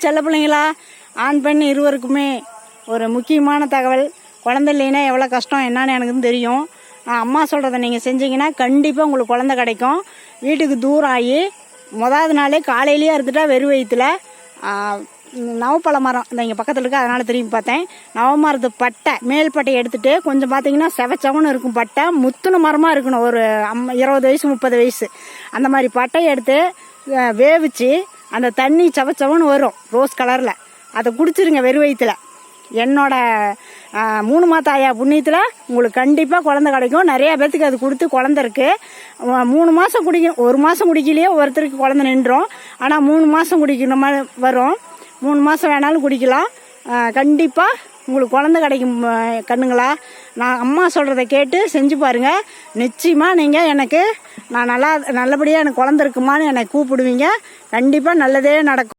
செல்ல பிள்ளைங்களா, ஆண் பெண் இருவருக்குமே ஒரு முக்கியமான தகவல். குழந்தை இல்லைன்னா எவ்வளோ கஷ்டம் என்னன்னு எனக்கு தெரியும். அம்மா சொல்கிறத நீங்கள் செஞ்சீங்கன்னா கண்டிப்பாக உங்களுக்கு குழந்தை கிடைக்கும். வீட்டுக்கு தூரம் ஆகி முதல் நாளே காலையிலேயே இருந்துட்டா வெறும் வயிற்றுல நவப்பழ மரம் இந்த இங்கே பக்கத்தில் இருக்குது, அதனால் திரும்பி பார்த்தேன். நவமரத்து பட்டை மேல் பட்டையை எடுத்துகிட்டு கொஞ்சம் பார்த்தீங்கன்னா செவச்சவன்னு இருக்கும் பட்டை, முத்துன மரமாக இருக்கணும். ஒரு 20 வயசு 30 வயசு அந்த மாதிரி பட்டையை எடுத்து வேவிச்சு அந்த தண்ணி செவச்சவன்னு வரும் ரோஸ் கலரில், அதை குடிச்சிருங்க வெறும் வயிற்றுல. என்னோட 3 மாதாயா புண்ணியத்தில் உங்களுக்கு கண்டிப்பாக குழந்தை கிடைக்கும். நிறையா பேர்த்துக்கு அது கொடுத்து குழந்தை இருக்குது. 3 மாதம் குடிக்கணும். 1 மாதம் குடிக்கலையே ஒருத்தருக்கு குழந்தை நின்றோம். ஆனால் 3 மாதம் குடிக்கிற மாதிரி வரும். 3 மாதம் வேணாலும் குடிக்கலாம். கண்டிப்பாக உங்களுக்கு குழந்தை கிடைக்கும் கண்ணுங்களா. நான் அம்மா சொல்கிறத கேட்டு செஞ்சு பாருங்கள். நிச்சயமாக நீங்கள் எனக்கு நான் நல்லபடியாக எனக்கு குழந்தை இருக்குமான்னு எனக்கு கூப்பிடுவீங்க. கண்டிப்பாக நல்லதே நடக்கும்.